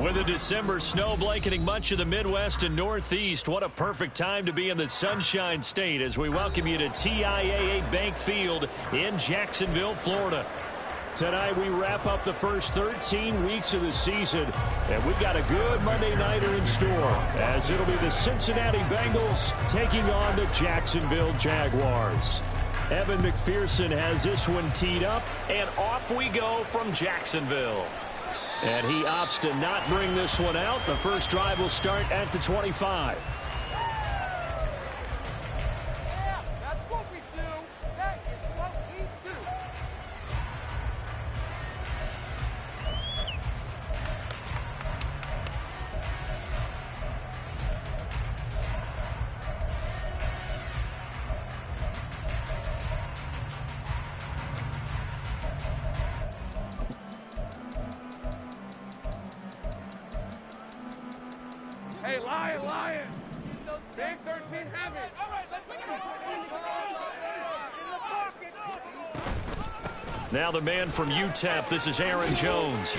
With a December snow blanketing much of the Midwest and Northeast, what a perfect time to be in the Sunshine State as we welcome you to TIAA Bank Field in Jacksonville, Florida. Tonight we wrap up the first 13 weeks of the season, and we've got a good Monday nighter in store as it'll be the Cincinnati Bengals taking on the Jacksonville Jaguars. Evan McPherson has this one teed up, and off we go from Jacksonville. And he opts to not bring this one out. The first drive will start at the 25. Yeah, that's what we do. That is what we do. Hey, Lion! Big 13, have it! All right, let's go! Now the man from UTEP, this is Aaron Jones.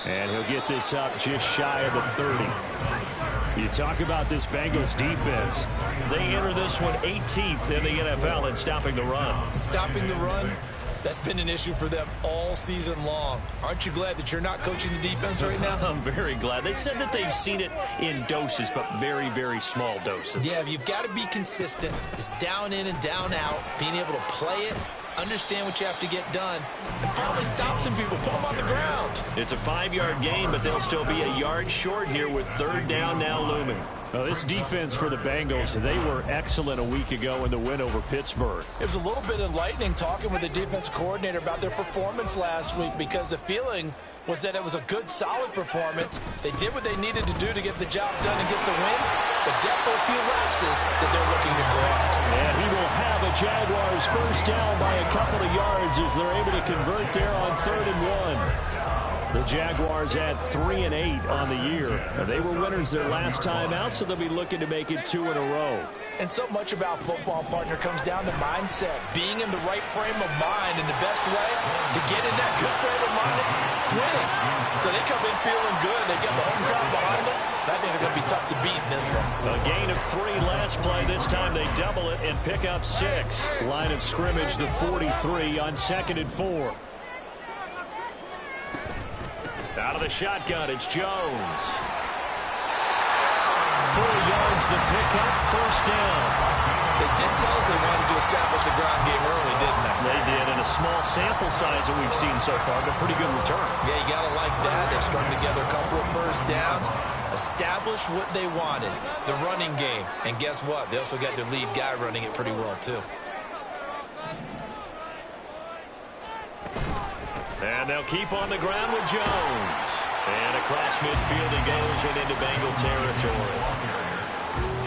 And he'll get this up just shy of the 30. You talk about this Bengals defense. They enter this one 18th in the NFL in stopping the run. Stopping the run, that's been an issue for them all season long. Aren't you glad that you're not coaching the defense right now? I'm very glad. They said that they've seen it in doses, but very, very small doses. Yeah, you've got to be consistent. It's down in and down out, being able to play it, understand what you have to get done, and finally stop some people, put them on the ground. It's a 5-yard gain, but they'll still be a yard short here with third down now looming. Well, this defense for the Bengals, they were excellent a week ago in the win over Pittsburgh. It was a little bit enlightening talking with the defense coordinator about their performance last week because the feeling was that it was a good, solid performance. They did what they needed to do to get the job done and get the win, but definitely a few lapses that they're looking to correct. And he will have a Jaguars first down by a couple of yards as they're able to convert there on 3rd and 1. The Jaguars had 3 and 8 on the year. They were winners their last time out, so they'll be looking to make it 2 in a row. And so much about football, partner, comes down to mindset. Being in the right frame of mind, and the best way to get in that good frame of mind, winning. So they come in feeling good. They get the home crowd behind them. I think they're going to be tough to beat in this one. A gain of 3 last play. This time they double it and pick up 6. Line of scrimmage, the 43 on 2nd and 4. Out of the shotgun, it's Jones. 4 yards the pickup, first down. They did tell us they wanted to establish the ground game early, didn't they? They did, and a small sample size that we've seen so far, but pretty good return. Yeah, you got to like that. They strung together a couple of first downs, established what they wanted, the running game. And guess what? They also got their lead guy running it pretty well, too. And they'll keep on the ground with Jones. And across midfield he goes and into Bengal territory.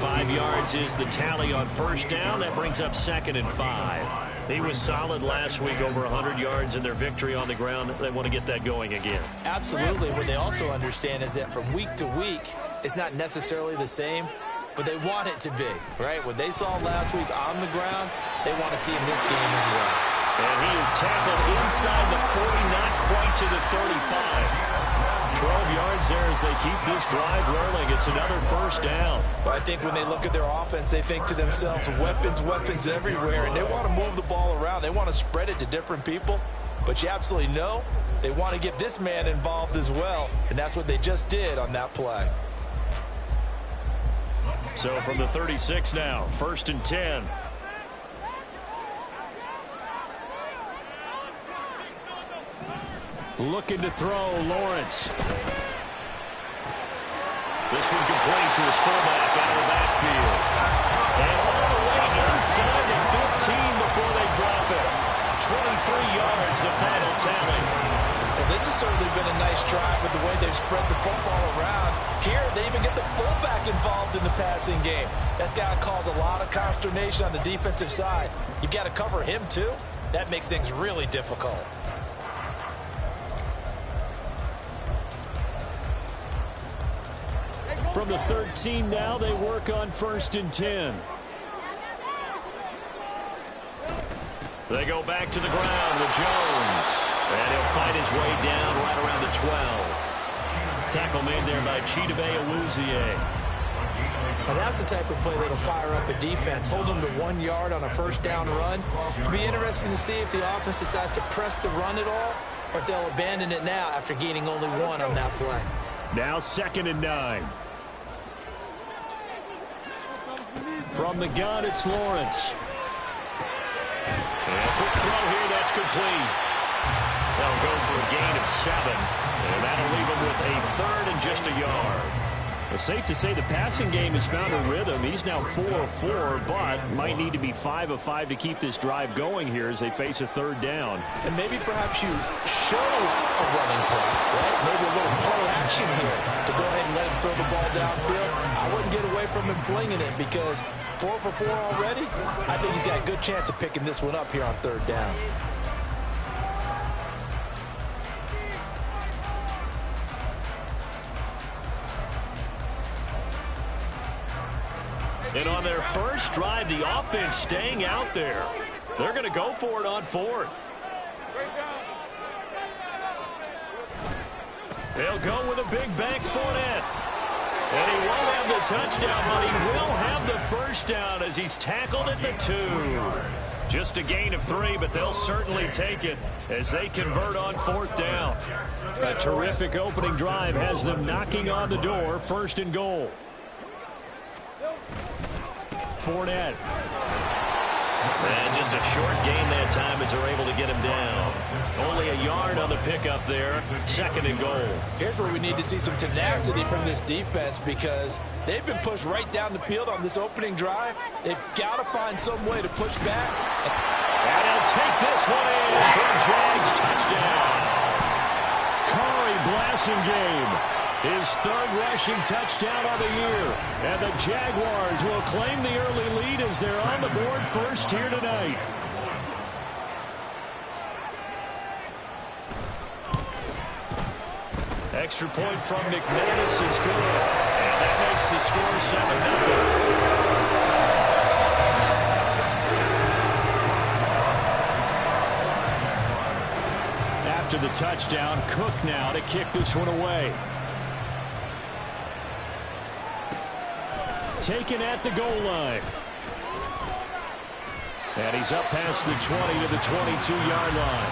5 yards is the tally on first down. That brings up 2nd and 5. He was solid last week, over 100 yards in their victory on the ground. They want to get that going again. Absolutely. What they also understand is that from week to week, it's not necessarily the same, but they want it to be, right? What they saw last week on the ground, they want to see in this game as well. And he is tackled inside the 40, not quite to the 35. 12 yards there as they keep this drive rolling. It's another first down. But I think when they look at their offense, they think to themselves, weapons everywhere, and they want to move the ball around. They want to spread it to different people. But you absolutely know they want to get this man involved as well, and that's what they just did on that play. So from the 36 now, 1st and 10. Looking to throw, Lawrence. This one complete to his fullback out of the backfield. And all the way inside the 15 before they drop it. 23 yards, the final tally. Well, this has certainly been a nice drive with the way they've spread the football around. Here, they even get the fullback involved in the passing game. That's got to cause a lot of consternation on the defensive side. You've got to cover him, too. That makes things really difficult. From the 13 now, they work on 1st and 10. They go back to the ground with Jones. And he'll fight his way down right around the 12. Tackle made there by Chidobe Awuzie. And that's the type of play that'll fire up the defense. Hold them to 1 yard on a first down run. It'll be interesting to see if the offense decides to press the run at all, or if they'll abandon it now after gaining only 1 on that play. Now 2nd and 9. From the gun, it's Lawrence. And a quick throw here, that's complete. They'll go for a gain of 7, and that'll leave them with a 3rd and just a yard. It's safe to say the passing game has found a rhythm. He's now 4 of 4, but might need to be 5 of 5 to keep this drive going here as they face a 3rd down. And maybe perhaps you show a running play, right? Maybe a little play action here to go ahead and let him throw the ball downfield. I wouldn't get away from him flinging it because 4 for 4 already. I think he's got a good chance of picking this one up here on 3rd down. And on their first drive, the offense staying out there. They're going to go for it on 4th. They'll go with a big bank Fournette. And he won't have the touchdown, but he will have the first down as he's tackled at the 2. Just a gain of 3, but they'll certainly take it as they convert on 4th down. A terrific opening drive has them knocking on the door, 1st and goal. Fournette. And just a short gain that time as they're able to get him down. Only a yard on the pickup there. 2nd and goal. Here's where we need to see some tenacity from this defense because they've been pushed right down the field on this opening drive. They've got to find some way to push back. And he'll take this one in for a Jags touchdown. Corey Blasingame. His 3rd rushing touchdown of the year. And the Jaguars will claim the early lead as they're on the board first here tonight. Extra point from McManus is good. And that makes the score 7-0. After the touchdown, Cook now to kick this one away. Taken at the goal line. And he's up past the 20 to the 22-yard line.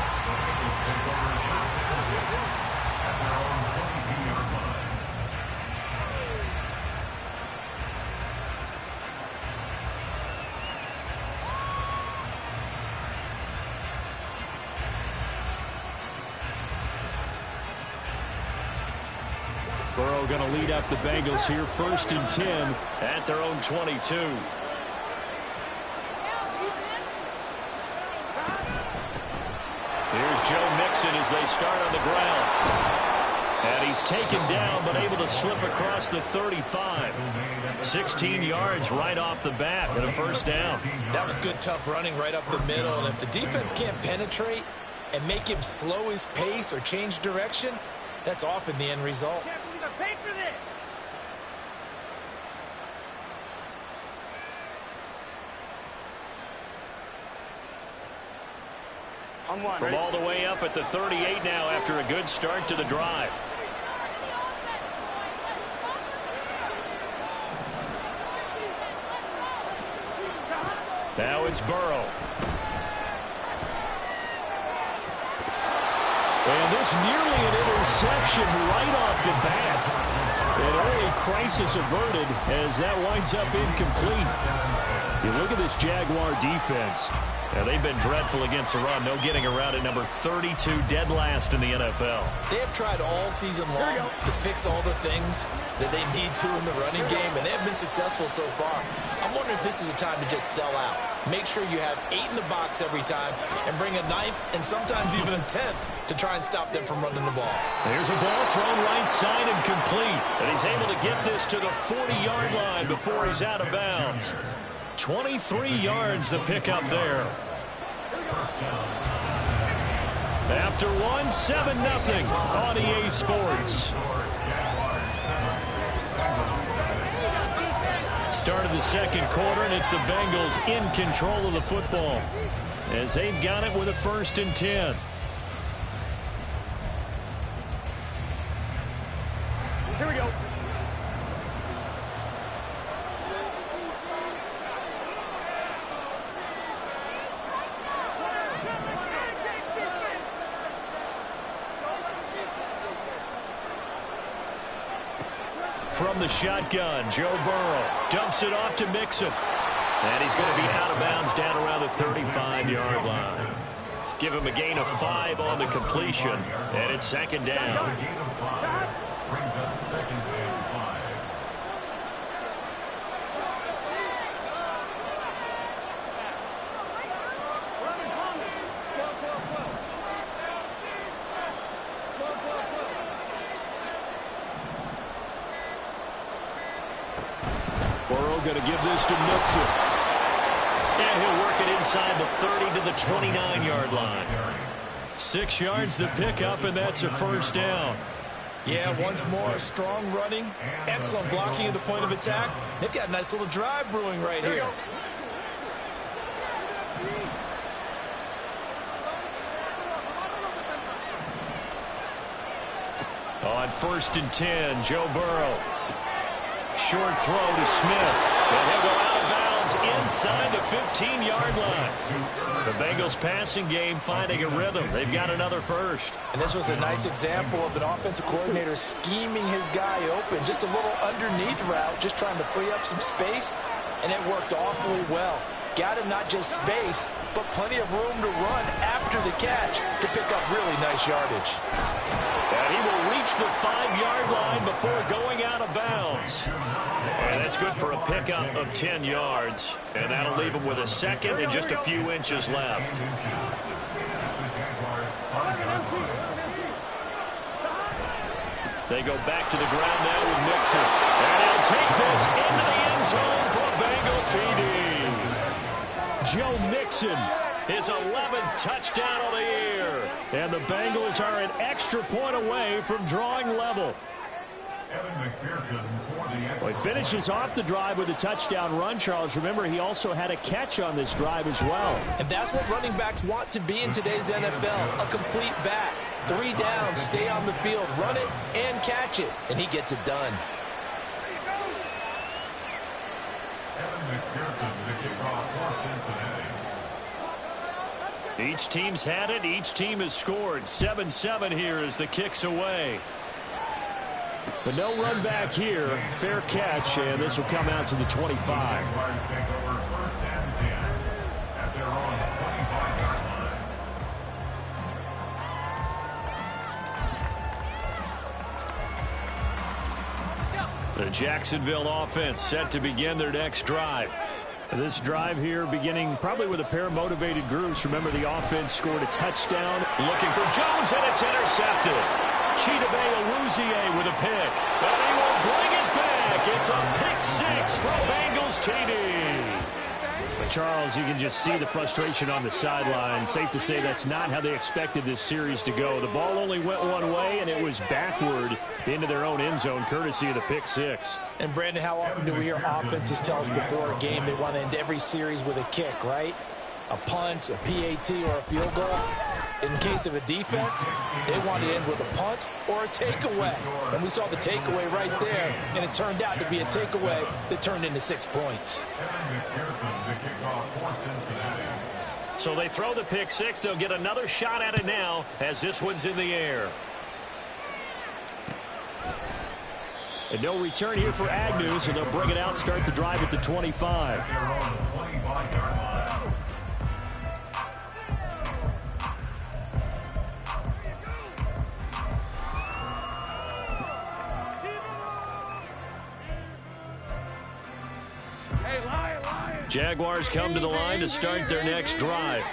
Burrow going to lead up the Bengals here, 1st and 10 at their own 22. Here's Joe Mixon as they start on the ground. And he's taken down but able to slip across the 35. 16 yards right off the bat and a 1st down. That was good, tough running right up the middle. And if the defense can't penetrate and make him slow his pace or change direction, that's often the end result. Pay for this. From all the way up at the 38 now after a good start to the drive. Now it's Burrow. And this nearly an interception right off the bat. An early crisis averted as that winds up incomplete. You look at this Jaguar defense. Now, they've been dreadful against the run. No getting around at number 32, dead last in the NFL. They have tried all season long to fix all the things that they need to in the running game, and they have been successful so far. I'm wondering if this is a time to just sell out. Make sure you have 8 in the box every time and bring a 9th and sometimes even a 10th to try and stop them from running the ball. There's a ball thrown right side and complete. And he's able to get this to the 40-yard line before he's out of bounds. 23 yards the pickup there. After one, 7-0 on EA Sports. Start of the second quarter, and it's the Bengals in control of the football as they've got it with a 1st and 10. from the shotgun. Joe Burrow dumps it off to Mixon. And he's going to be out of bounds down around the 35-yard line. Give him a gain of 5 on the completion. And it's second down. Burrow going to give this to Mixon. And he'll work it inside the 30 to the 29-yard line. 6 yards the pickup, and that's a first down. Yeah, once more, strong running, excellent blocking at the point of attack. They've got a nice little drive brewing right here. On 1st and 10, Joe Burrow. Short throw to Smith. And he'll go out of bounds inside the 15-yard line. The Bengals passing game finding a rhythm. They've got another first. And this was a nice example of an offensive coordinator scheming his guy open. Just a little underneath route, just trying to free up some space. And it worked awfully well. Got him not just space, but plenty of room to run after the catch to pick up really nice yardage. And he will reach the 5-yard line before going out of bounds. And that's good for a pickup of 10 yards. And that'll leave him with a second and just a few inches left. They go back to the ground now with Mixon. And he'll take this into the end zone for a Bengal TD. Joe Mixon, his 11th touchdown of the year. And the Bengals are an extra point away from drawing level. Well, he finishes off the drive with a touchdown run, Charles. Remember, he also had a catch on this drive as well. And that's what running backs want to be in today's NFL, a complete back. 3 downs, stay on the field, run it, and catch it. And he gets it done. Each team's had it. Each team has scored. 7-7 here as the kick's away. But no run back here. Fair catch, and this will come out to the 25. The Jacksonville offense set to begin their next drive. This drive here beginning probably with a pair of motivated groups. Remember, the offense scored a touchdown. Looking for Jones, and it's intercepted. Chidobe Awuzie with a pick. And he will bring it back. It's a pick 6 for Bengals TD. But Charles, you can just see the frustration on the sideline. Safe to say that's not how they expected this series to go. The ball only went one way, and it was backward into their own end zone, courtesy of the pick 6. And, Brandon, how often do we hear offenses tell us before a game they want to end every series with a kick, right? A punt, a PAT, or a field goal. In case of a defense, they want to end with a punt or a takeaway. And we saw the takeaway right there, and it turned out to be a takeaway that turned into 6 points. So they throw the pick 6. They'll get another shot at it now as this one's in the air. And no return here for Agnew, so they'll bring it out, start the drive at the 25. Jaguars come to the line to start their next drive.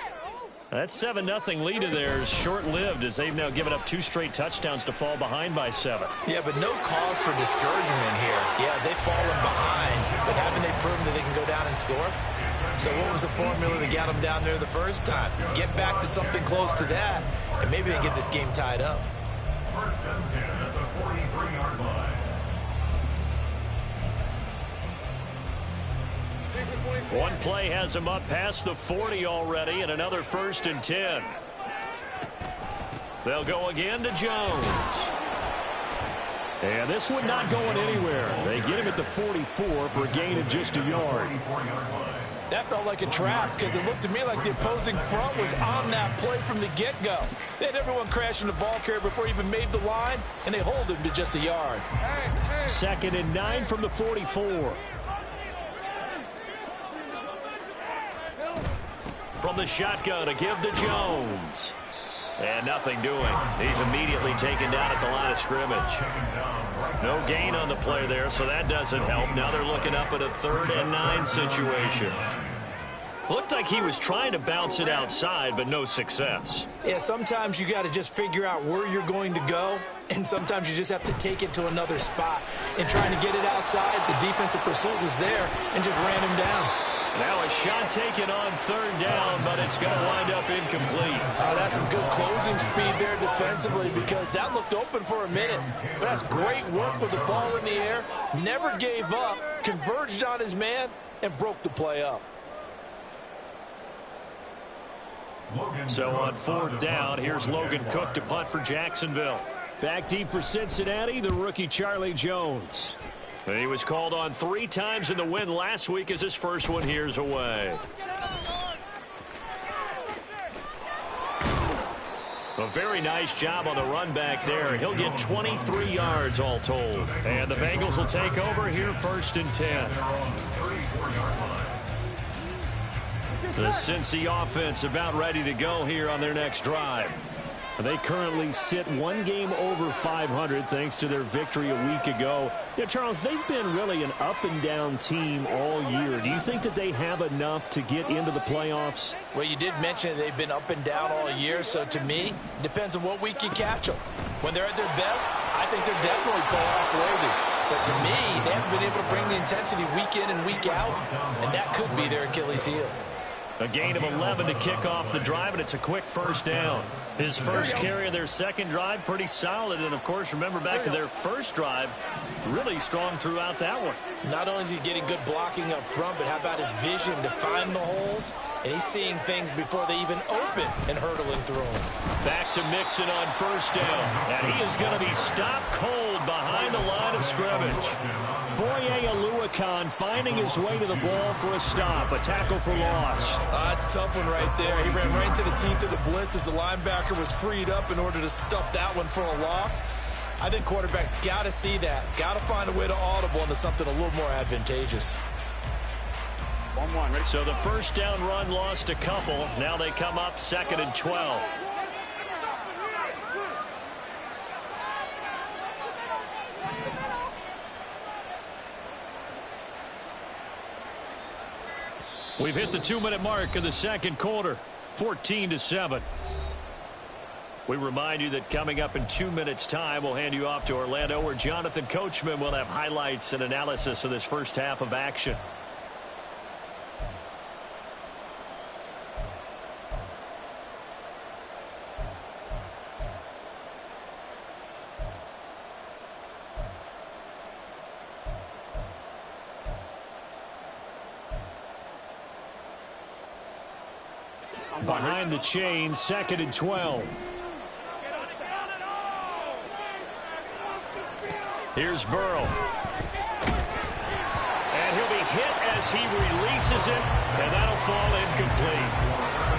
That 7-0 lead of theirs short-lived as they've now given up 2 straight touchdowns to fall behind by 7. Yeah, but no cause for discouragement here. Yeah, they've fallen behind, but haven't they proven that they can go down and score? So what was the formula that got them down there the first time? Get back to something close to that, and maybe they get this game tied up. First and 10 at the 43-yard line. One play has him up past the 40 already, and another 1st and 10. They'll go again to Jones. And this one not going anywhere. They get him at the 44 for a gain of just a yard. That felt like a trap because it looked to me like the opposing front was on that play from the get-go. They had everyone crashing the ball carrier before he even made the line, and they hold him to just a yard. 2nd and 9 from the 44. From the shotgun to give to Jones. And nothing doing. He's immediately taken down at the line of scrimmage. No gain on the play there, so that doesn't help. Now they're looking up at a 3rd and 9 situation. Looked like he was trying to bounce it outside, but no success. Yeah, sometimes you got to just figure out where you're going to go, and sometimes you just have to take it to another spot. And trying to get it outside, the defensive pursuit was there and just ran him down. Now a shot taken on 3rd down, but it's going to wind up incomplete. Oh, that's some good closing speed there defensively because that looked open for a minute. But that's great work with the ball in the air. Never gave up, converged on his man, and broke the play up. So on 4th down, here's Logan Cook to punt for Jacksonville. Back deep for Cincinnati, the rookie Charlie Jones. He was called on 3 times in the win last week as his first one here's away. A very nice job on the run back there. He'll get 23 yards all told. And the Bengals will take over here 1st and 10. The Cincy offense about ready to go here on their next drive. They currently sit 1 game over 500 thanks to their victory a week ago. Yeah, Charles, they've been really an up-and-down team all year. Do you think that they have enough to get into the playoffs? Well, you did mention they've been up and down all year, so to me, it depends on what week you catch them. When they're at their best, I think they're definitely playoff worthy. But to me, they haven't been able to bring the intensity week in and week out, and that could be their Achilles heel. A gain of 11 to kick off the drive, and it's a quick 1st down. His first carry of their 2nd drive, pretty solid. And, of course, remember back to their 1st drive, really strong throughout that one. Not only is he getting good blocking up front, but how about his vision to find the holes? And he's seeing things before they even open and hurtling through them. Back to Mixon on 1st down. And he is going to be stopped cold behind the line of scrimmage. Foye Oluokun finding his way to the ball for a stop. A tackle for loss. That's a tough one right there. He ran right into the teeth of the blitz as the linebacker was freed up in order to stuff that one for a loss. I think quarterbacks got to see that. Got to find a way to audible into something a little more advantageous. 1-1, ready? So the 1st down run lost a couple. Now they come up 2nd and 12. We've hit the 2-minute mark of the 2nd quarter, 14-7. We remind you that coming up in 2 minutes' time, we'll hand you off to Orlando, where Jonathan Coachman will have highlights and analysis of this first half of action. Behind the chain, 2nd and 12. Here's Burrow. And he'll be hit as he releases it, and that'll fall incomplete.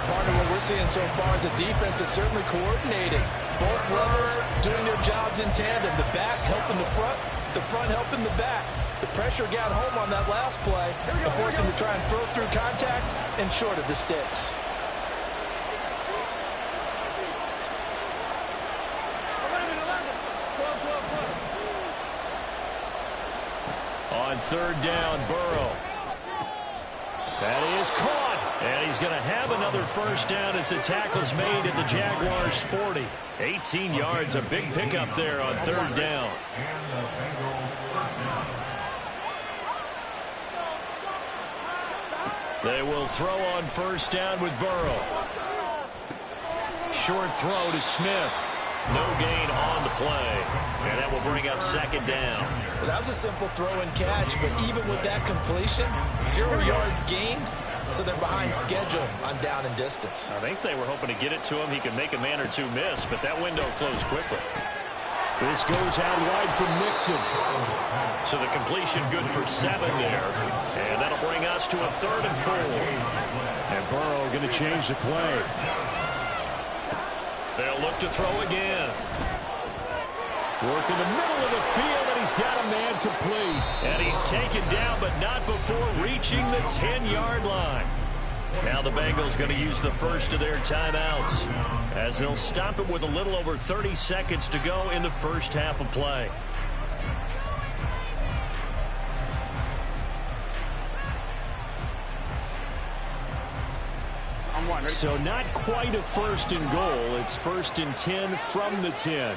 Partner, what we're seeing so far is the defense is certainly coordinated. Both levels doing their jobs in tandem. The back helping the front helping the back. The pressure got home on that last play, forcing him to try and throw through contact and short of the sticks. On 3rd down, Burrow. That is caught. And he's going to have another 1st down as the tackle's made at the Jaguars' 40. 18 yards, a big pickup there on 3rd down. They will throw on 1st down with Burrow. Short throw to Smith. No gain on the play. And that will bring up 2nd down. Well, that was a simple throw and catch, but even with that completion, 0 yards gained, so they're behind schedule on down and distance. I think they were hoping to get it to him. He could make a man or two miss, but that window closed quickly. This goes out wide for Mixon. So the completion good for 7 there. And that'll bring up us to a 3rd and 4. And Burrow going to change the play. They'll look to throw again. Work in the middle of the field, and he's got a man complete. And he's taken down, but not before reaching the 10-yard line. Now the Bengals going to use the first of their timeouts, as they'll stop it with a little over 30 seconds to go in the first half of play. So not quite a 1st and goal. It's 1st and 10 from the 10.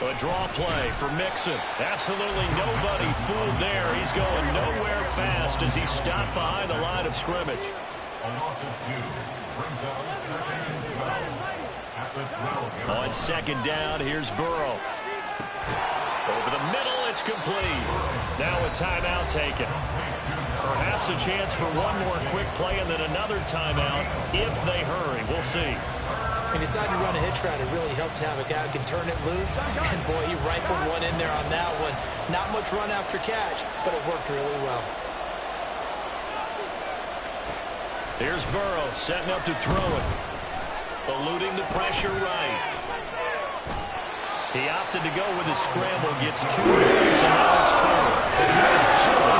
A draw play for Mixon. Absolutely nobody fooled there. He's going nowhere fast as he's stopped behind the line of scrimmage. A loss of 2 brings up 2nd and 12 at the 12-yard line. On 2nd down, here's Burrow. Over the middle, it's complete. Now a timeout taken. Perhaps a chance for one more quick play and then another timeout if they hurry. We'll see. He decided to run a hitch route. It really helps to have a guy who can turn it loose. And, boy, he rifled one in there on that one. Not much run after catch, but it worked really well. Here's Burrow setting up to throw it. Eluding the pressure right. He opted to go with his scramble. Gets 2 yards, and now it's 4.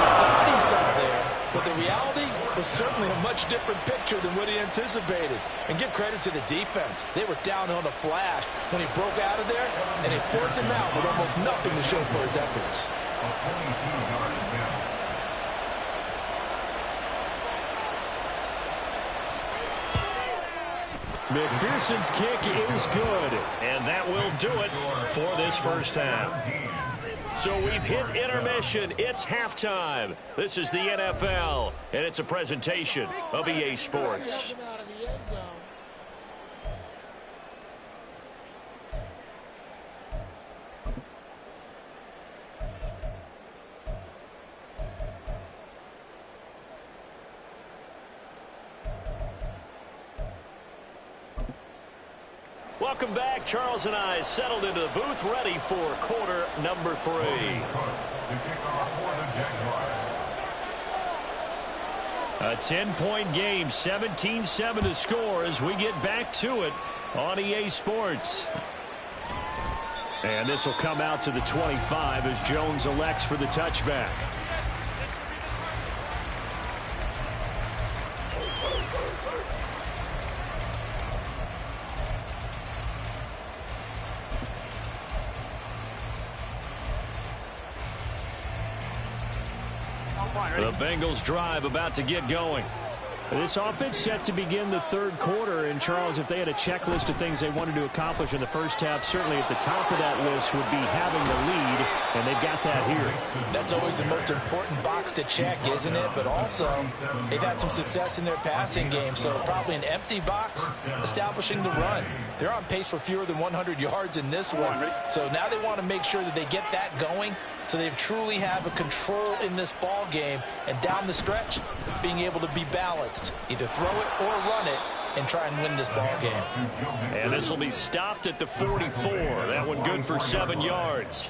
But the reality was certainly a much different picture than what he anticipated. And give credit to the defense. They were down on a flash when he broke out of there, and they forced him out with almost nothing to show for his efforts. A 22-yard attempt. McPherson's kick is good. And that will do it for this first half. So we've hit intermission. It's halftime. This is the NFL, and it's a presentation of EA Sports. Welcome back. Charles and I settled into the booth, ready for quarter number 3. To kick off for the Jaguars. A 10-point game, 17-7 to score as we get back to it on EA Sports. And this will come out to the 25 as Jones elects for the touchback. The Bengals drive about to get going. This offense set to begin the 3rd quarter. And, Charles, if they had a checklist of things they wanted to accomplish in the first half, certainly at the top of that list would be having the lead, and they've got that here. That's always the most important box to check, isn't it? But also, they've had some success in their passing game, so probably an empty box establishing the run. They're on pace for fewer than 100 yards in this one. So now they want to make sure that they get that going so they truly have a control in this ball game, and down the stretch, being able to be balanced. Either throw it or run it and try and win this ball game. And this will be stopped at the 44. That one good for 7 yards.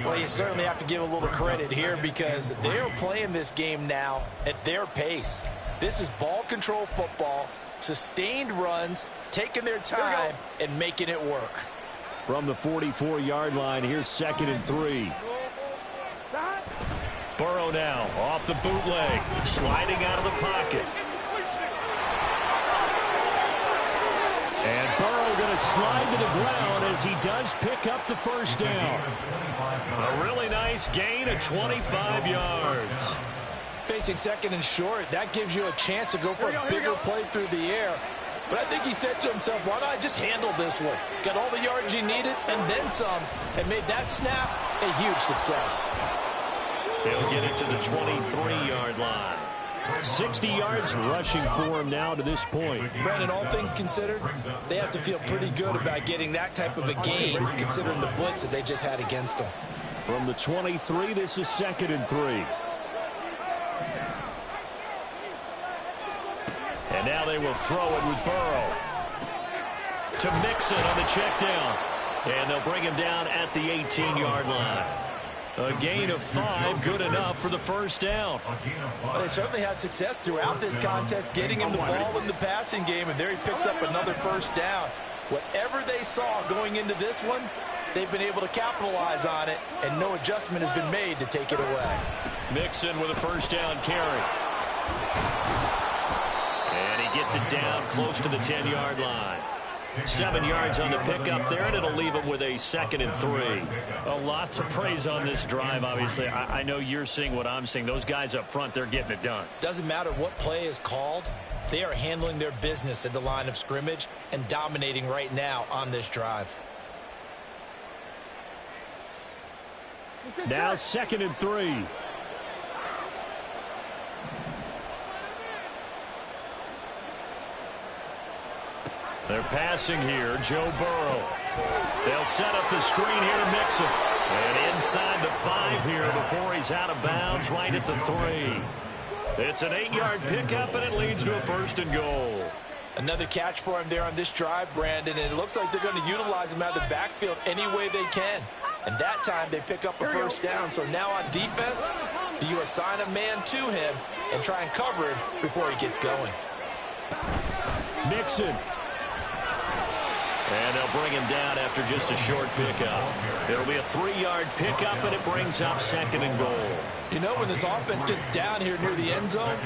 Well, you certainly have to give a little credit here because they're playing this game now at their pace. This is ball control football, sustained runs, taking their time and making it work. From the 44-yard line, here's 2nd and 3. Burrow now off the bootleg, sliding out of the pocket. And Burrow going to slide to the ground as he does pick up the first down. A really nice gain of 25 yards. Facing 2nd and short, that gives you a chance to go for a bigger play through the air. But I think he said to himself, why not just handle this one? Got all the yards you needed and then some, and made that snap a huge success. He'll get it to the 23-yard line. 60 yards rushing for him now to this point. Brandon, all things considered, they have to feel pretty good about getting that type of a gain, considering the blitz that they just had against them. From the 23, this is 2nd and 3. And now they will throw it with Burrow. To Mixon on the check down. And they'll bring him down at the 18-yard line. A gain of 5, good enough for the first down. Well, they certainly had success throughout this contest, getting him the ball in the passing game, and there he picks up another first down. Whatever they saw going into this one, they've been able to capitalize on it, and no adjustment has been made to take it away. Mixon with a first down carry. And he gets it down close to the 10-yard line. 7 yards on the pickup there, and it'll leave him with a 2nd and 3. A lot to praise on this drive, obviously. I know you're seeing what I'm seeing. Those guys up front, they're getting it done. Doesn't matter what play is called. They are handling their business at the line of scrimmage and dominating right now on this drive. Now 2nd and 3. They're passing here, Joe Burrow. They'll set up the screen here to Mixon. And inside the 5 here before he's out of bounds, right at the 3. It's an 8-yard pickup, and it leads to a 1st and goal. Another catch for him there on this drive, Brandon, and it looks like they're going to utilize him out of the backfield any way they can. And that time they pick up a first down. So now on defense, do you assign a man to him and try and cover him before he gets going? Mixon. And they'll bring him down after just a short pickup. It'll be a 3-yard pickup, and it brings up 2nd and goal. You know, when this offense gets down here near the end zone,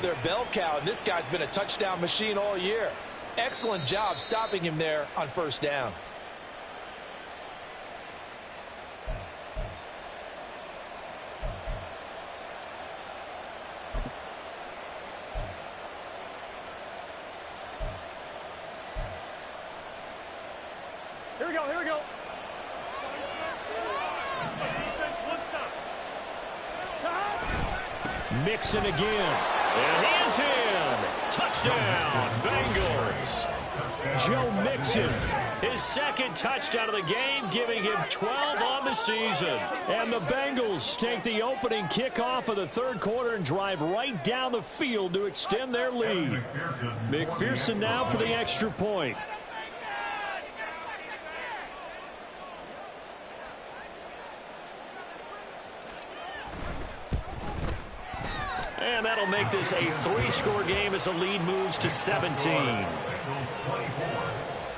their bell cow, and this guy's been a touchdown machine all year. Excellent job stopping him there on first down. Here we go, here we go. Mixon again. And he is in. Touchdown, Bengals. Joe Mixon. His 2nd touchdown of the game, giving him 12 on the season. And the Bengals take the opening kickoff of the 3rd quarter and drive right down the field to extend their lead. McPherson now for the extra point. And that'll make this a 3-score game as the lead moves to 17.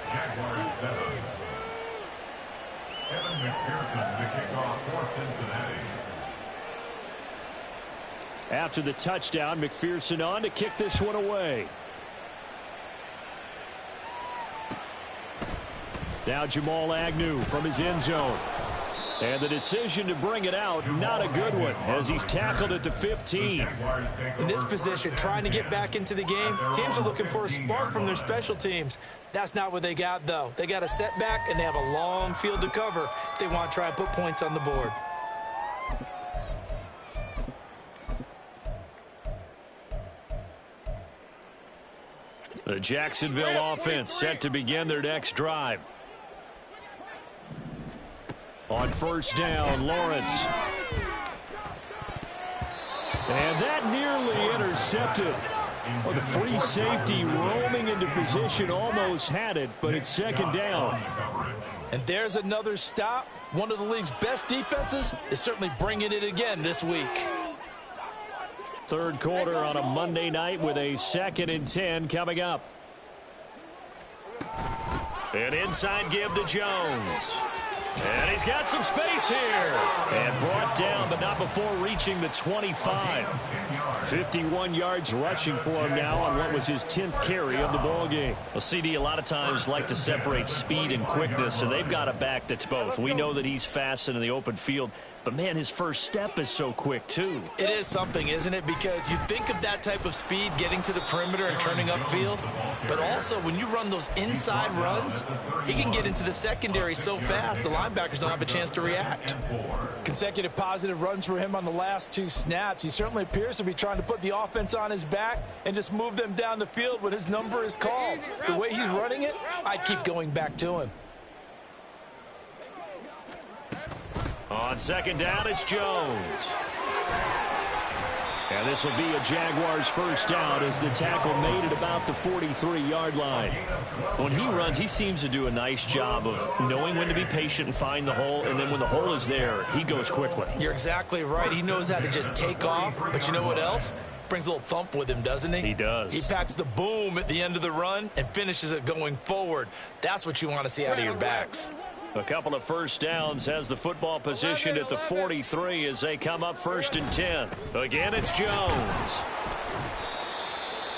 Jaguars 7. Evan McPherson, the kickoff for Cincinnati. After the touchdown, McPherson on to kick this one away. Now Jamal Agnew from his end zone. And the decision to bring it out, not a good one, as he's tackled at the 15. In this position, trying to get back into the game, teams are looking for a spark from their special teams. That's not what they got, though. They got a setback, and they have a long field to cover if they want to try and put points on the board. The Jacksonville offense set to begin their next drive. On first down, Lawrence. And that nearly intercepted. Well, the free safety roaming into position almost had it, but it's 2nd down. And there's another stop. One of the league's best defenses is certainly bringing it again this week. 3rd quarter on a Monday night with a 2nd and 10 coming up. An inside give to Jones. And he's got some space here. And brought down, but not before reaching the 25. 51 yards rushing for him now on what was his 10th carry of the ballgame. Well, CD a lot of times like to separate speed and quickness, and they've got a back that's both. We know that he's fast in the open field, but, man, his first step is so quick, too. It is something, isn't it? Because you think of that type of speed getting to the perimeter and turning upfield, but also when you run those inside runs, he can get into the secondary so fast the linebackers don't have a chance to react. Consecutive positive runs for him on the last 2 snaps. He certainly appears to be trying to put the offense on his back and just move them down the field when his number is called. The way he's running it, I'd keep going back to him. On 2nd down, it's Jones. And this will be a Jaguars first down as the tackle made at about the 43-yard line. When he runs, he seems to do a nice job of knowing when to be patient and find the hole, and then when the hole is there, he goes quickly. You're exactly right. He knows how to just take off, but you know what else? Brings a little thump with him, doesn't he? He does. He packs the boom at the end of the run and finishes it going forward. That's what you want to see out of your backs. A couple of first downs, has the football positioned at the 43 as they come up 1st and 10. Again, it's Jones.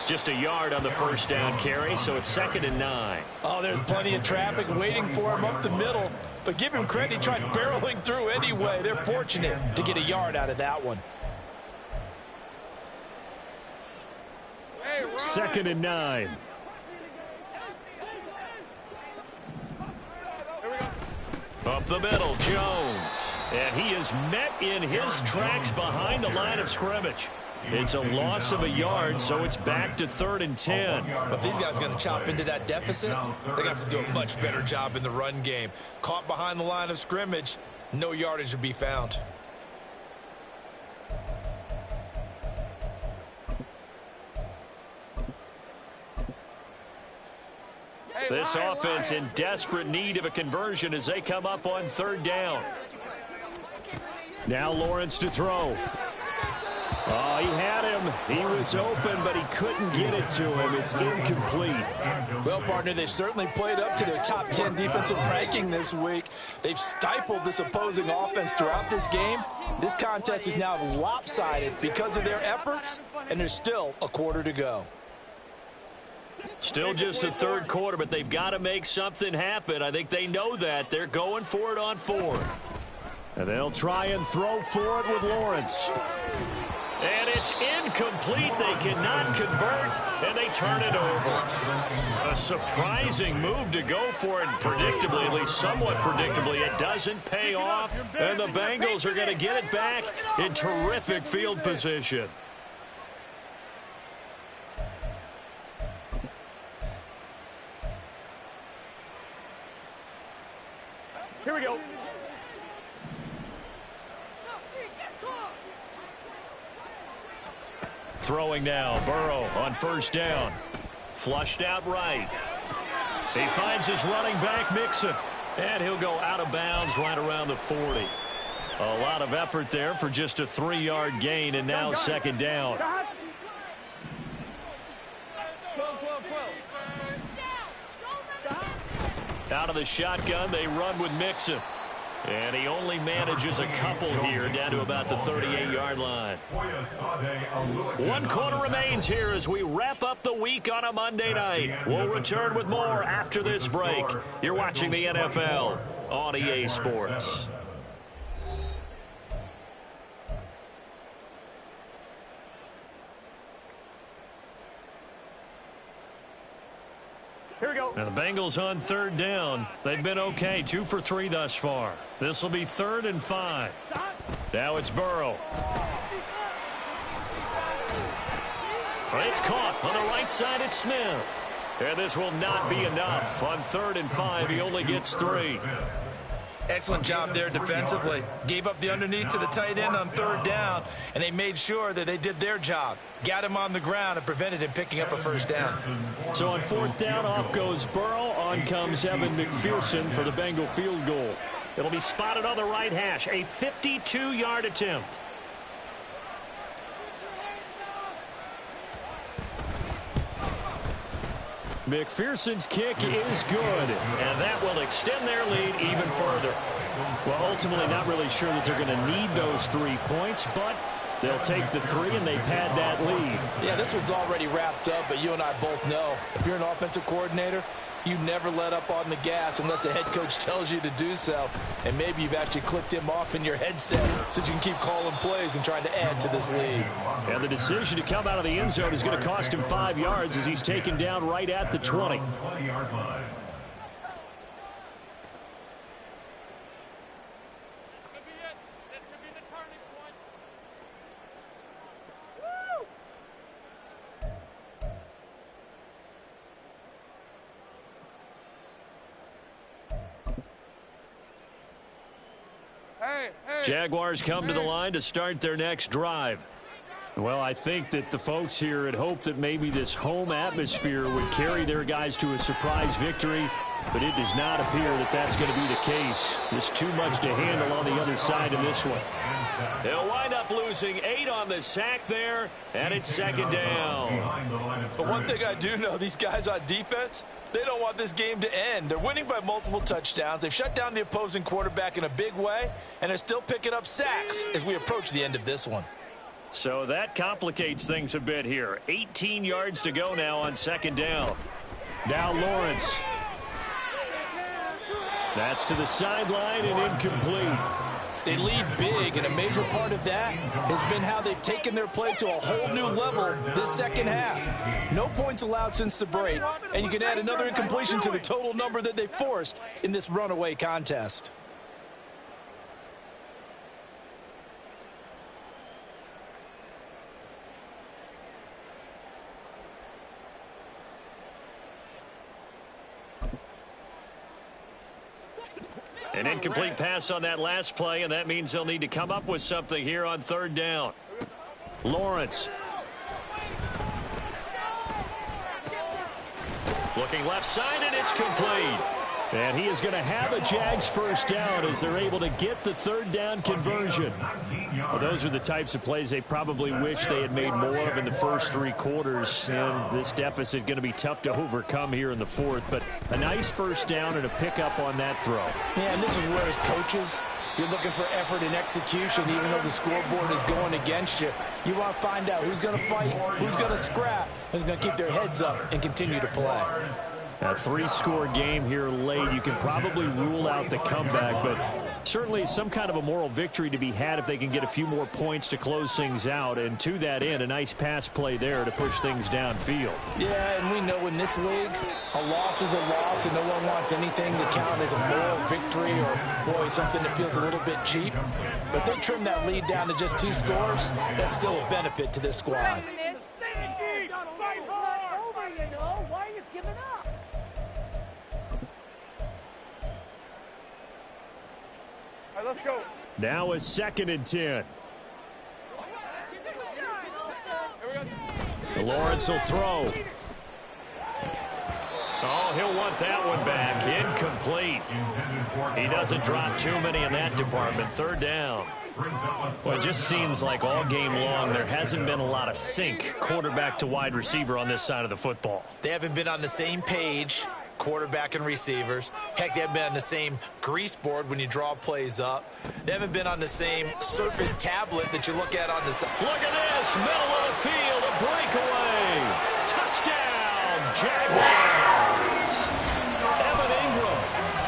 Just a yard on the first down carry, so it's 2nd and 9. Oh, there's plenty of traffic waiting for him up the middle. But give him credit, he tried barreling through anyway. They're fortunate to get a yard out of that one. 2nd and 9. Up the middle, Jones. And he is met in his tracks behind the line of scrimmage. It's a loss of a yard, so it's back to 3rd and 10. But these guys are going to chop into that deficit. They're going to have to do a much better job in the run game. Caught behind the line of scrimmage, no yardage to be found. This offense in desperate need of a conversion as they come up on 3rd down. Now Lawrence to throw. Oh, he had him. He was open, but he couldn't get it to him. It's incomplete. Well, partner, they've certainly played up to their top 10 defensive ranking this week. They've stifled this opposing offense throughout this game. This contest is now lopsided because of their efforts, and there's still a quarter to go. Still just the 3rd quarter, but they've got to make something happen. I think they know that. They're going for it on 4th. And they'll try and throw for it with Lawrence. And it's incomplete. They cannot convert, and they turn it over. A surprising move to go for it, predictably, at least somewhat predictably. It doesn't pay off, and the Bengals are going to get it back in terrific field position. Here we go. Throwing now, Burrow on 1st down. Flushed out right. He finds his running back, Mixon. And he'll go out of bounds right around the 40. A lot of effort there for just a 3-yard gain, and now 2nd down. Out of the shotgun, they run with Mixon. And he only manages a couple here, down to about the 38-yard line. 1 quarter remains here as we wrap up the week on a Monday night. We'll return with more after this break. You're watching the NFL on EA Sports. Here we go. Now the Bengals on 3rd down. They've been okay, 2 for 3 thus far. This will be 3rd and 5. Now it's Burrow. It's caught on the right side at Smith. And this will not be enough. On 3rd and 5, he only gets 3. Excellent job there defensively. Gave up the underneath to the tight end on 3rd down, and they made sure that they did their job. Got him on the ground and prevented him picking up a 1st down. So on 4th down, off goes Burrow. On comes Evan McPherson for the Bengal field goal. It'll be spotted on the right hash. A 52-yard attempt. McPherson's kick is good. And that will extend their lead even further. Well, ultimately not really sure that they're going to need those 3 points, but they'll take the 3 and they pad that lead. Yeah, this one's already wrapped up, but you and I both know if you're an offensive coordinator, you never let up on the gas unless the head coach tells you to do so. And maybe you've actually clicked him off in your headset so you can keep calling plays and trying to add to this lead. And the decision to come out of the end zone is going to cost him 5 yards as he's taken down right at the 20. Jaguars come to the line to start their next drive. Well, I think that the folks here had hoped that maybe this home atmosphere would carry their guys to a surprise victory, but it does not appear that that's going to be the case. There's too much to handle on the other side in this one. They'll wind up losing 8 on the sack there, and it's second down. But one thing I do know, these guys on defense, they don't want this game to end. They're winning by multiple touchdowns. They've shut down the opposing quarterback in a big way, and they're still picking up sacks as we approach the end of this one. So that complicates things a bit here. 18 yards to go now on second down. Now Lawrence. That's to the sideline and incomplete. They lead big, and a major part of that has been how they've taken their play to a whole new level this second half. No points allowed since the break, and you can add another incompletion to the total number that they forced in this runaway contest. An incomplete pass on that last play, and that means they'll need to come up with something here on third down. Lawrence. Looking left side, and it's complete. And he is going to have a Jags first down as they're able to get the third down conversion. Well, those are the types of plays they probably wish they had made more of in the first 3 quarters. And this deficit going to be tough to overcome here in the fourth. But a nice first down and a pickup on that throw. Yeah, and this is where as coaches, you're looking for effort and execution even though the scoreboard is going against you. You want to find out who's going to fight, who's going to scrap, who's going to keep their heads up and continue to play. A 3-score game here late. You can probably rule out the comeback, but certainly some kind of a moral victory to be had if they can get a few more points to close things out. And to that end, a nice pass play there to push things downfield. Yeah, and we know in this league, a loss is a loss, and no one wants anything to count as a moral victory or, boy, something that feels a little bit cheap. But if they trim that lead down to just 2 scores, that's still a benefit to this squad. Let's go. Now a 2nd and 10. Lawrence will throw. Oh, he'll want that one back. Incomplete. He doesn't drop too many in that department. Third down. Well, it just seems like all game long there hasn't been a lot of sync quarterback to wide receiver on this side of the football. They haven't been on the same page, quarterback and receivers. Heck, they haven't been on the same grease board when you draw plays up. They haven't been on the same Surface tablet that you look at on the side. Look at this, middle of the field, a breakaway. Touchdown, Jaguars. Evan Ingram,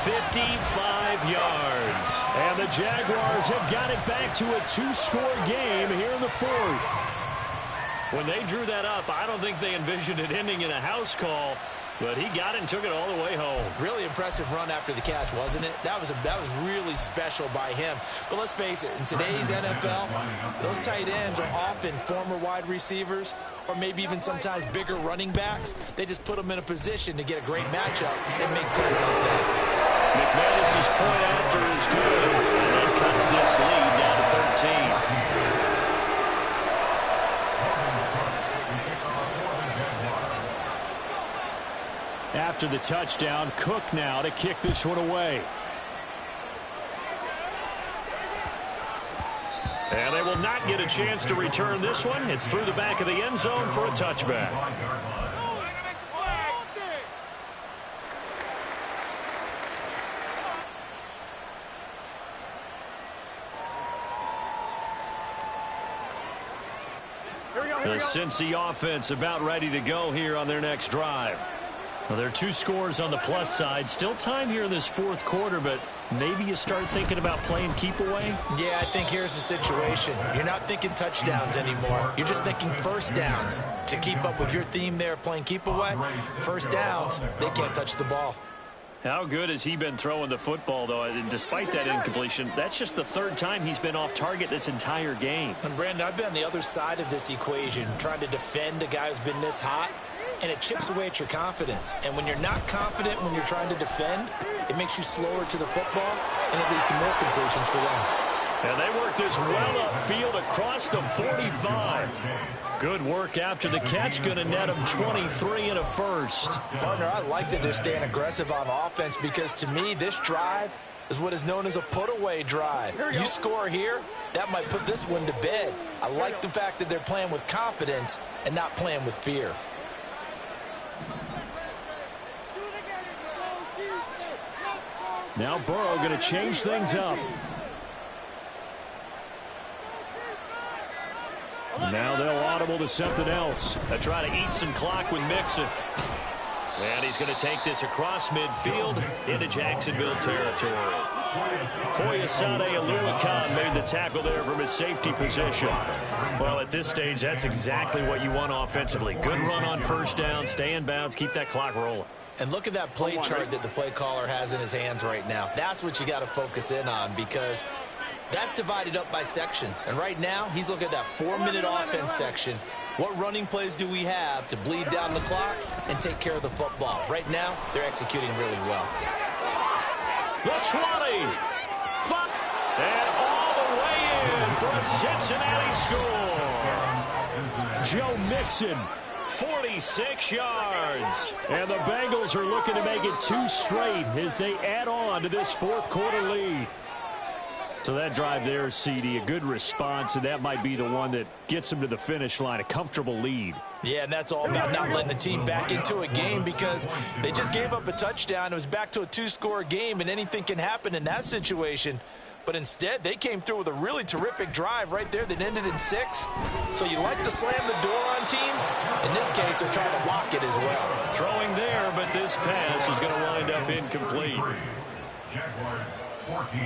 55 yards. And the Jaguars have got it back to a 2-score game here in the 4th. When they drew that up, I don't think they envisioned it ending in a house call. But he got it and took it all the way home. Really impressive run after the catch, wasn't it? That was really special by him. But let's face it, in today's NFL, those tight ends are often former wide receivers or maybe even sometimes bigger running backs. They just put them in a position to get a great matchup and make plays like that. McManus's point after is good, and that cuts this lead down to 13. After the touchdown, Cook now to kick this one away. And they will not get a chance to return this one. It's through the back of the end zone for a touchback. The Cincy offense about ready to go here on their next drive. Well, there are 2 scores on the plus side. Still time here in this 4th quarter, but maybe you start thinking about playing keep away? Yeah, I think here's the situation. You're not thinking touchdowns anymore. You're just thinking first downs. To keep up with your theme there, playing keep away, first downs, they can't touch the ball. How good has he been throwing the football, though? And despite that incompletion, that's just the 3rd time he's been off target this entire game. And Brandon, I've been on the other side of this equation, trying to defend a guy who's been this hot, and it chips away at your confidence. And when you're not confident when you're trying to defend, it makes you slower to the football, and it leads to more completions for them. And they work this well upfield across the 45. Good work after the catch. Going to net them 23 and a first. Partner, I like that they're staying aggressive on offense because to me, this drive is what is known as a put-away drive. You score here, that might put this one to bed. I like the fact that they're playing with confidence and not playing with fear. Now Burrow going to change things up. Now they'll audible to something else. They try to eat some clock with Mixon. And he's going to take this across midfield into Jacksonville territory. Foyesade Aluakan made the tackle there from his safety position. Well, at this stage, that's exactly what you want offensively. Good run on first down, stay in bounds, keep that clock rolling. And look at that play chart that the play caller has in his hands right now. That's what you got to focus in on because that's divided up by sections. And right now, he's looking at that 4-minute offense section. What running plays do we have to bleed down the clock and take care of the football? Right now, they're executing really well. The 20. And all the way in for a Cincinnati score. Joe Mixon, 46 yards. And the Bengals are looking to make it 2 straight as they add on to this fourth quarter lead. So that drive there, CD, a good response, and that might be the one that gets them to the finish line, a comfortable lead. Yeah, and that's all about not letting the team back into a game because they just gave up a touchdown. It was back to a 2-score game, and anything can happen in that situation. But instead, they came through with a really terrific drive right there that ended in 6. So you like to slam the door on teams. In this case, they're trying to lock it as well. Throwing there, but this pass is going to wind up incomplete. Jaguars 14.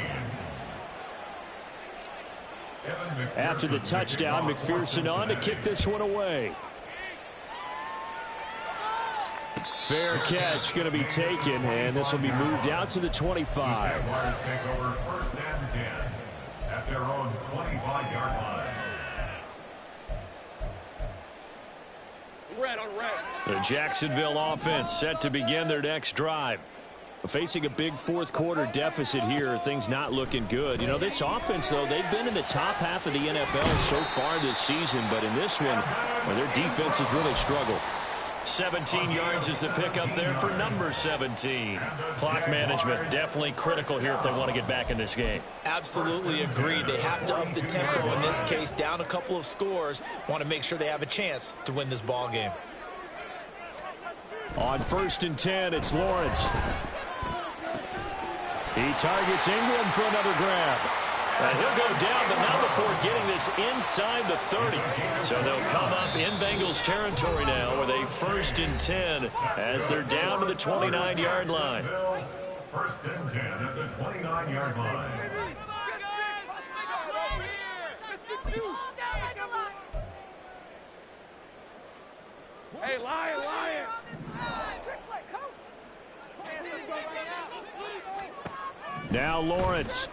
After the touchdown, McPherson on to kick this one away. Fair catch going to be taken, and this will be moved out to the 25. Jaguars take over first and 10 at their own 25-yard line. Red on red. The Jacksonville offense set to begin their next drive. Facing a big fourth quarter deficit here, things not looking good. You know, this offense, though, they've been in the top half of the NFL so far this season, but in this one, well, their defense has really struggled. 17 yards is the pickup there for number 17. Clock management definitely critical here if they want to get back in this game. Absolutely agreed. They have to up the tempo in this case, down a couple of scores. Want to make sure they have a chance to win this ball game. On 1st and 10, it's Lawrence. He targets Ingram for another grab. And he'll go down, but not before getting this inside the 30. So they'll come up in Bengals territory now with a 1st and 10 as they're down to the 29-yard line. First and 10 at the 29-yard line. Hey, Lion. Now Lawrence.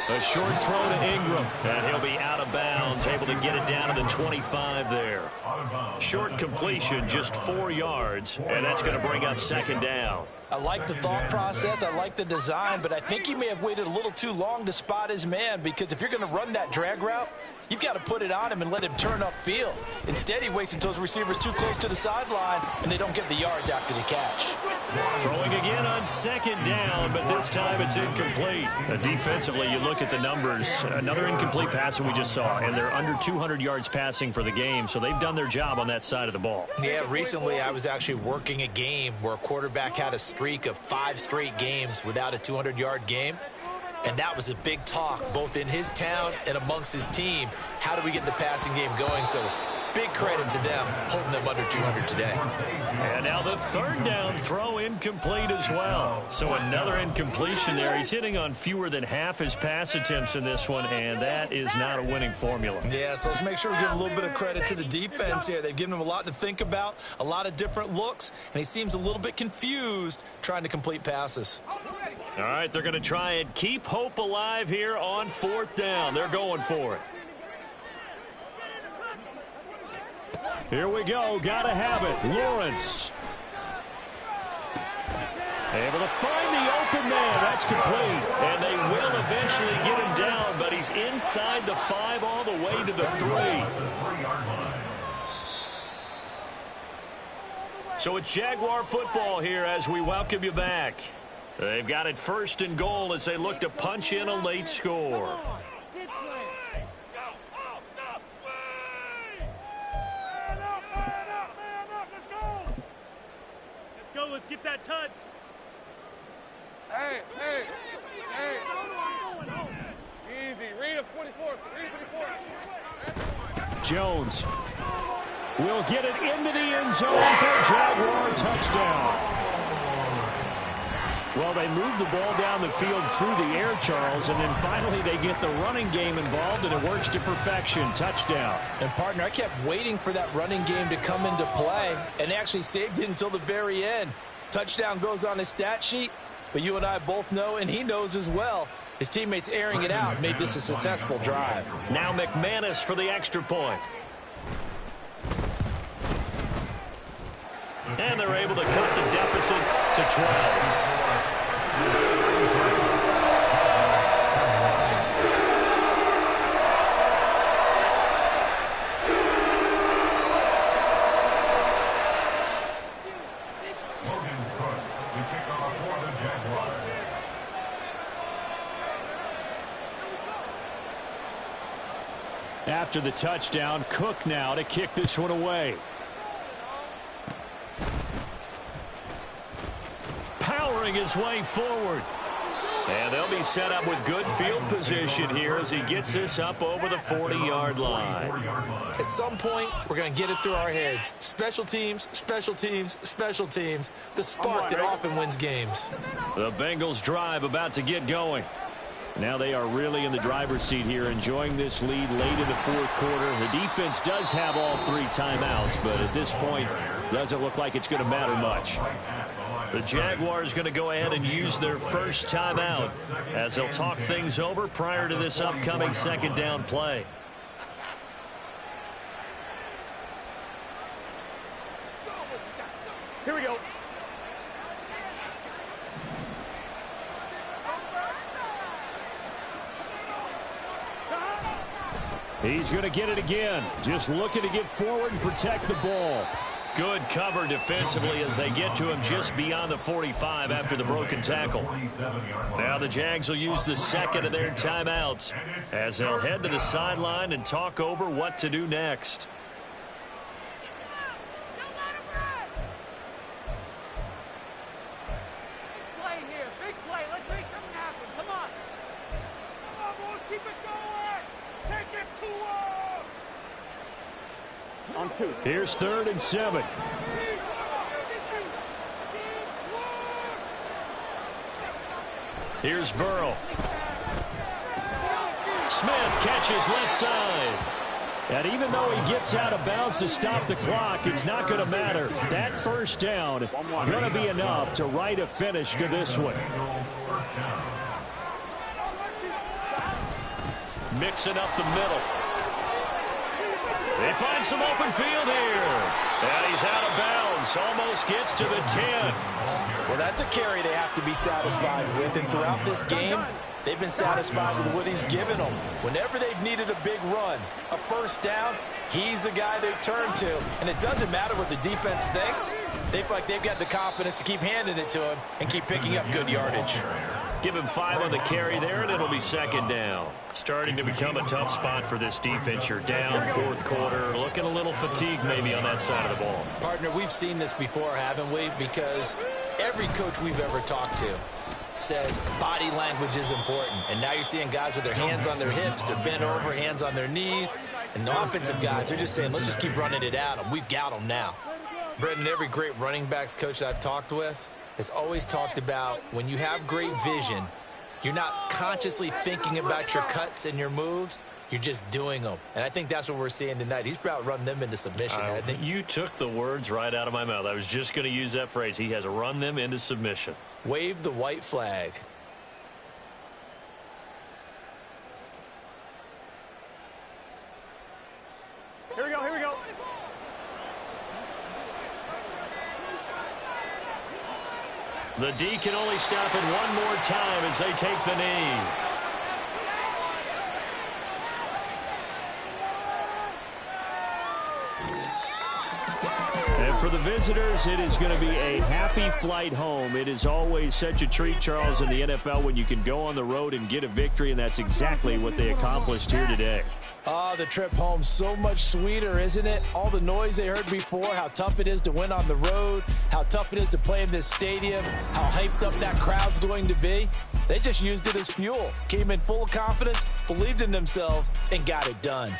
A short throw to Ingram. And he'll be out of bounds, able to get it down to the 25 there. Short completion, just 4 yards, and that's going to bring up 2nd down. I like the thought process. I like the design, but I think he may have waited a little too long to spot his man because if you're going to run that drag route, you've got to put it on him and let him turn upfield. Instead, he waits until his receiver's too close to the sideline, and they don't get the yards after the catch. Throwing again on 2nd down, but this time it's incomplete. Defensively, you look at the numbers. Another incomplete pass that we just saw, and they're under 200 yards passing for the game, so they've done their job on that side of the ball. Yeah, recently I was actually working a game where a quarterback had a streak of 5 straight games without a 200-yard game. And that was a big talk, both in his town and amongst his team. How do we get the passing game going? So big credit to them, holding them under 200 today. And now the 3rd down throw incomplete as well. So another incompletion there. He's hitting on fewer than half his pass attempts in this one, and that is not a winning formula. Yeah, so let's make sure we give a little bit of credit to the defense here. They've given him a lot to think about, a lot of different looks, and he seems a little bit confused trying to complete passes. All right, they're going to try and keep hope alive here on 4th down. They're going for it. Here we go. Got to have it. Lawrence. Able to find the open man. That's complete. And they will eventually get him down, but he's inside the 5 all the way to the 3. So it's Jaguar football here as we welcome you back. They've got it 1st and goal as they look to punch in a late score. Let's get that touch. Hey. Easy. Read a 44. Read 44. Jones will get it into the end zone for a Jaguar touchdown. Well, they move the ball down the field through the air, Charles, and then finally they get the running game involved, and it works to perfection. Touchdown. And, partner, I kept waiting for that running game to come into play, and they actually saved it until the very end. Touchdown goes on his stat sheet, but you and I both know, and he knows as well, his teammates airing it out made this a successful drive. Now McManus for the extra point. And they're able to cut the deficit to 12. After the touchdown, Cook now to kick this one away. Powering his way forward. And they'll be set up with good field position here as he gets this up over the 40-yard line. At some point, we're going to get it through our heads. Special teams, special teams, special teams. The spark that often wins games. The Bengals drive about to get going. Now they are really in the driver's seat here, enjoying this lead late in the 4th quarter. The defense does have all 3 timeouts, but at this point, doesn't look like it's going to matter much. The Jaguars going to go ahead and use their first timeout as they'll talk things over prior to this upcoming 2nd down play. Here we go. He's going to get it again. Just looking to get forward and protect the ball. Good cover defensively as they get to him just beyond the 45 after the broken tackle. Now the Jags will use the 2nd of their timeouts as they'll head to the sideline and talk over what to do next. Here's 3rd and 7. Here's Burrow. Smith catches left side. And even though he gets out of bounds to stop the clock, it's not going to matter. That 1st down going to be enough to write a finish to this one. Mixing up the middle. They find some open field here. And he's out of bounds. Almost gets to the 10. Well, that's a carry they have to be satisfied with. And throughout this game, they've been satisfied with what he's given them. Whenever they've needed a big run, a 1st down, he's the guy they've turned to. And it doesn't matter what the defense thinks. They feel like they've got the confidence to keep handing it to him and keep picking up good yardage. Give him 5 on the carry there, and it'll be 2nd down. Starting to become a tough spot for this defense. You're down 4th quarter, looking a little fatigued maybe on that side of the ball. Partner, we've seen this before, haven't we? Because every coach we've ever talked to says body language is important. And now you're seeing guys with their hands on their hips, they're bent over, hands on their knees. And the offensive guys, they're just saying, let's just keep running it at them. We've got them now. Brendan, every great running backs coach I've talked with has always talked about when you have great vision, you're not consciously thinking about your cuts and your moves. You're just doing them. And I think that's what we're seeing tonight. He's about run them into submission, hasn't he? You took the words right out of my mouth. I was just going to use that phrase. He has run them into submission. Wave the white flag. Here we go, here we go. The D can only stop it one more time as they take the knee. And for the visitors, it is going to be a happy flight home. It is always such a treat, Charles, in the NFL when you can go on the road and get a victory, and that's exactly what they accomplished here today. Oh, the trip home so much sweeter, isn't it? All the noise they heard before, how tough it is to win on the road, how tough it is to play in this stadium, how hyped up that crowd's going to be. They just used it as fuel, came in full of confidence, believed in themselves, and got it done.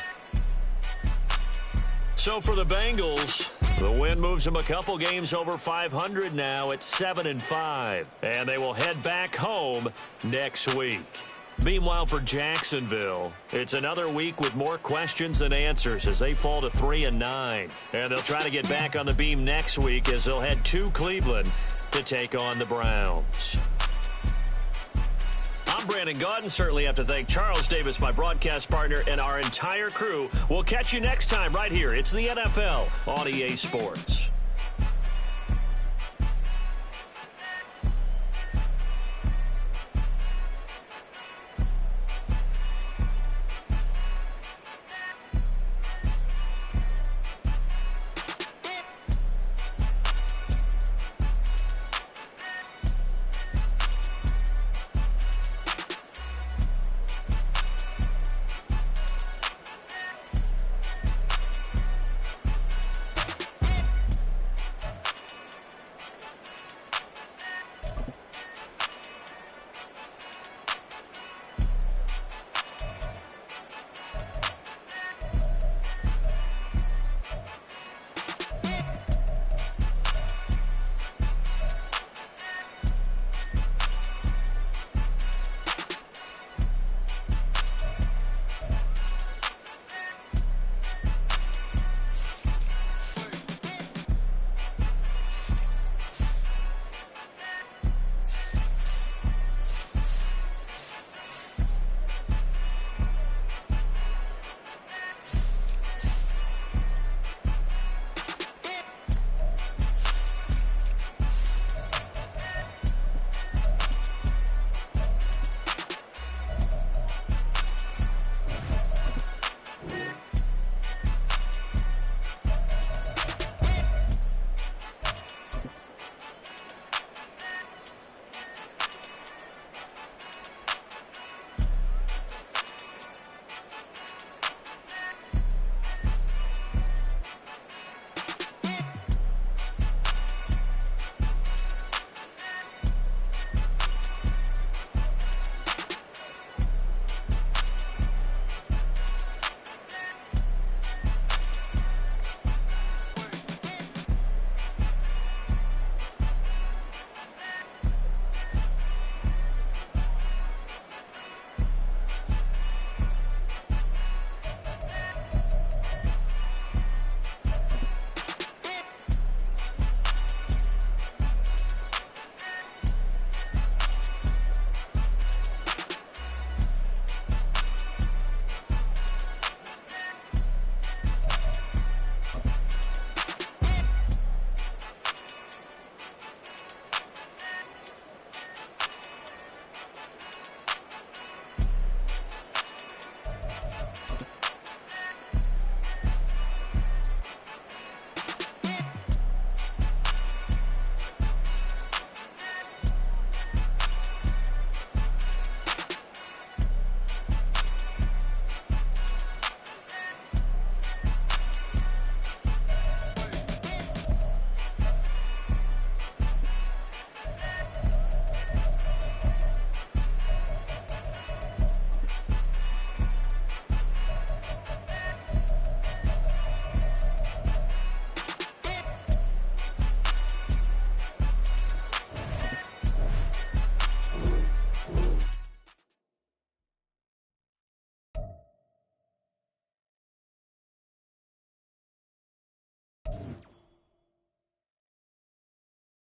So for the Bengals, the win moves them a couple games over 500 now at 7-5. And they will head back home next week. Meanwhile, for Jacksonville, it's another week with more questions than answers as they fall to 3-9. And they'll try to get back on the beam next week as they'll head to Cleveland to take on the Browns. I'm Brandon Gaudin. Certainly have to thank Charles Davis, my broadcast partner, and our entire crew. We'll catch you next time right here. It's the NFL on EA Sports.